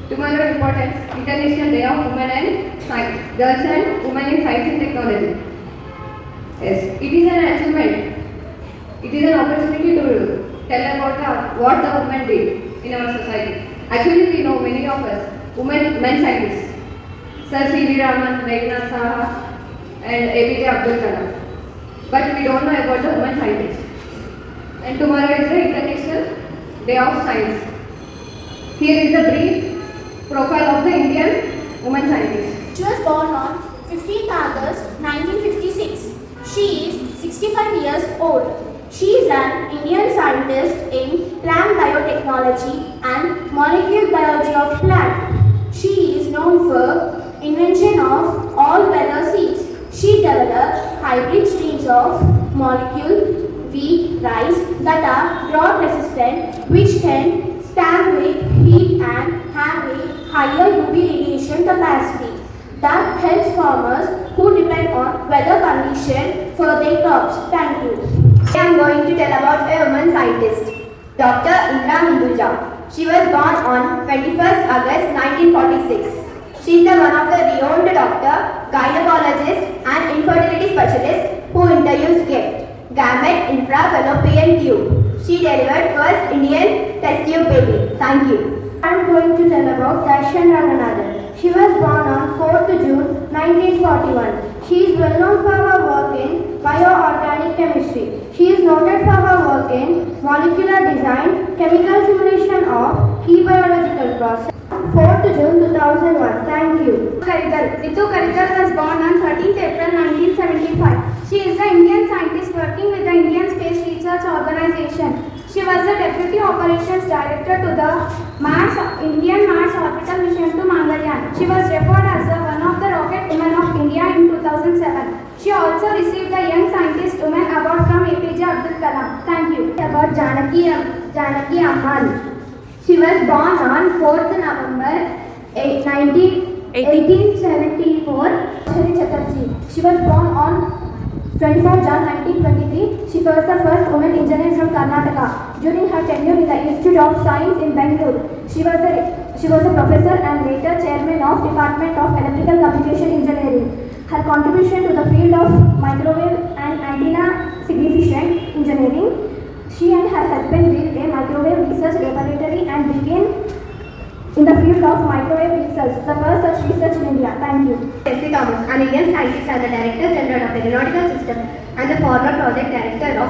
Tomorrow importance, International Day of Women and Science, Girls and Women in Science and Technology. Yes, it is an achievement. It is an opportunity to tell about what the women did in our society. Actually, we know many of us, men scientists, Sir C.V. Raman, Meghnad Saha, and APJ Abdul Kalam. But we don't know about the women scientists. And tomorrow is the International Day of Science. Here is the brief profile of the Indian woman scientist. She was born on 15th August 1956. She is 65 years old. She is an Indian scientist in plant biotechnology and molecular biology of plant. She is known for invention of all-weather seeds. She developed hybrid strains of molecule wheat, rice that are drought resistant, which can stand with heat and have a higher UV radiation capacity that helps farmers who depend on weather condition for their crops. Thank you. I am going to tell about a woman scientist, Dr. Indra Hinduja. She was born on 21st August 1946. She is the one of the renowned doctor, gynecologist and infertility specialist who introduced GIFT, Gamete Intrafallopian Tube. She delivered first Indian test tube baby. Thank you. I am going to tell about Darshan Ranganathan. She was born on 4th June 1941. She is well known for her work in bioorganic chemistry. She is noted for her work in molecular design, chemical simulation of key biological process. 4th June 2001. Thank you. Ritu Karikar was born on 13th April 1975. She is the Indian scientist working with the Indian Space Research Organization. She was the Deputy Operations Director to the Indian Mars Orbital Mission to Mangalyaan. She was referred as one of the Rocket Women of India in 2007. She also received the Young Scientist Women Award from APJ Abdul Kalam. Thank you. About Janaki Amman. She was born on 4th November 1874. Shri Chatterjee. She was born on 24 Jan 1923. She was the first woman engineer from Karnataka. During her tenure in the Institute of Science in Bangalore, she was a professor and later chairman of Department of Electrical Communication Engineering. Her contribution to the field of microwave and antenna significant engineering. She and her husband built a microwave research laboratory and began in the field of microwave research, the first such research in India. Thank you. S.C. Thomas, an Indian scientist and the Director General of the Aeronautical System and the former Project Director of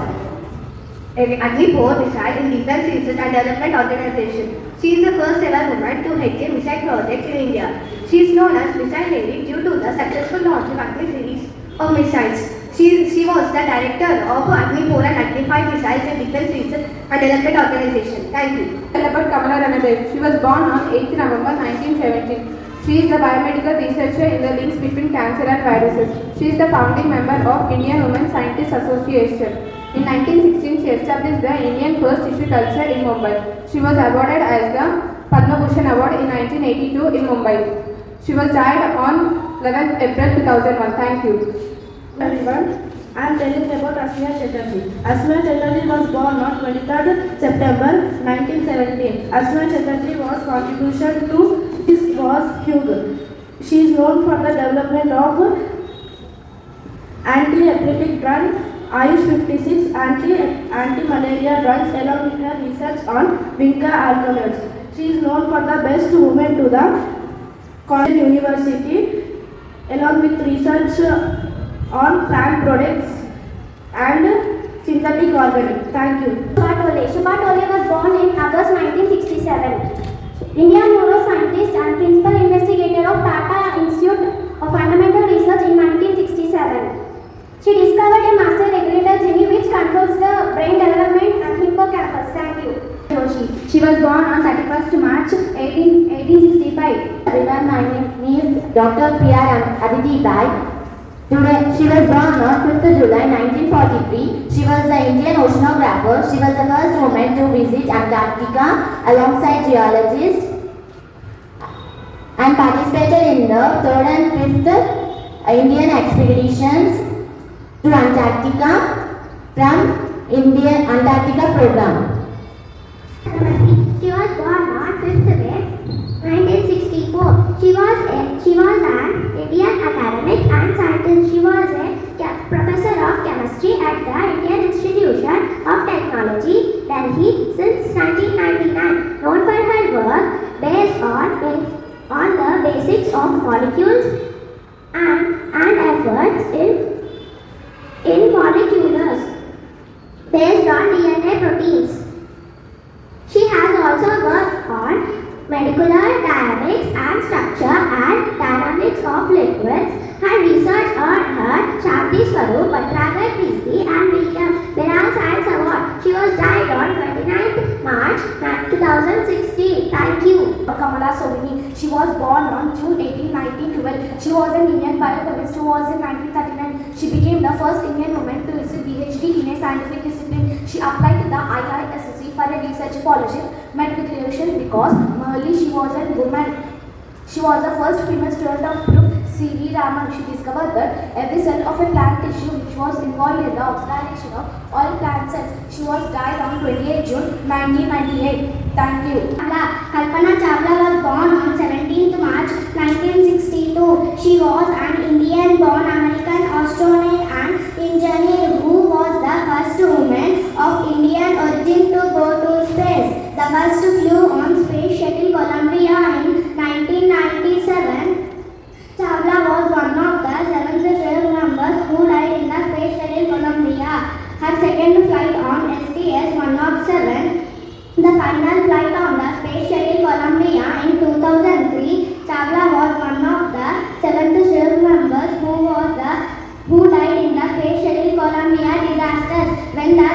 Agni-4 Missile in Defence Research and Development Organization. She is the first ever woman to head a missile project in India. She is known as Missile Lady due to the successful launch of Agni series of missiles. She was the director of Agni-4 and Agni-5 missiles in Defence Research and Development Organization. Thank you. About Kamala Ranadev. She was born on 8th November 1917. She is the biomedical researcher in the links between cancer and viruses. She is the founding member of Indian Women Scientists Association. In 1916, she established the Indian first tissue culture in Mumbai. She was awarded as the Padma Bhushan Award in 1982 in Mumbai. She was died on 11th April 2001. Thank you. Everyone, I am telling about Asmiya Chatterjee. Asmiya Chatterjee was born on 23rd September 1917. Asmiya Chatterjee was contribution to this was huge. She is known for the development of anti-epileptic drug, Ayush 56, anti-malaria drugs along with her research on Vinca alkaloids. She is known for the best woman to the College University along with research on plant products and synthetic organic. Thank you. Subha Tole was born in August 1967. Indian neuroscientist and principal investigator of Tata Institute of Fundamental Research in 1967. She discovered a master regulator gene which controls the brain development and hippocampus. Thank you. She was born on 31st March 1865. Everyone, my name is Dr. Priya Aditi Bai. She was born on 5th July 1943. She was the Indian oceanographer. She was the first woman to visit Antarctica alongside geologists and participated in the 3rd and 5th Indian expeditions to Antarctica from Indian Antarctica program. She was born on 5th May 1960. she was an Indian academic and scientist. She was a professor of chemistry at the Indian Institution of Technology, Delhi since 1999. Known for her work based on the basics of molecules and efforts in molecules based on DNA proteins. She has also worked on molecular dynamics and structure and dynamics of liquids. Her research earned her Shanti Swarup, Bhattacharya Preeti and Viral Science Award. She was died on 29th March 2016. Thank you. Kamala Sohini. She was born on June 18, 1912. She was an Indian biochemist who was in 1939. She became the first Indian woman to receive PhD in a scientific discipline. She applied to the IISc for a research fellowship matriculation because early she was a woman. She was the first female student of Group C.V. Raman. She discovered that every cell of a plant tissue which was involved in the oxidation of all plant cells. She was died on 28 June 1998. Thank you. Kalpana Chawla was born on 17th March 1962. She was an Indian-born American astronaut and engineer who was the first woman of Indian origin to go to space. The first flew on Space Shuttle Columbia in 1997. Chawla was one of the 7 service members who died in the Space Shuttle Columbia. Her second flight on STS-107, the final flight on the Space Shuttle Columbia in 2003, Chawla was one of the 7th service members who died in the Space Shuttle Columbia disaster when the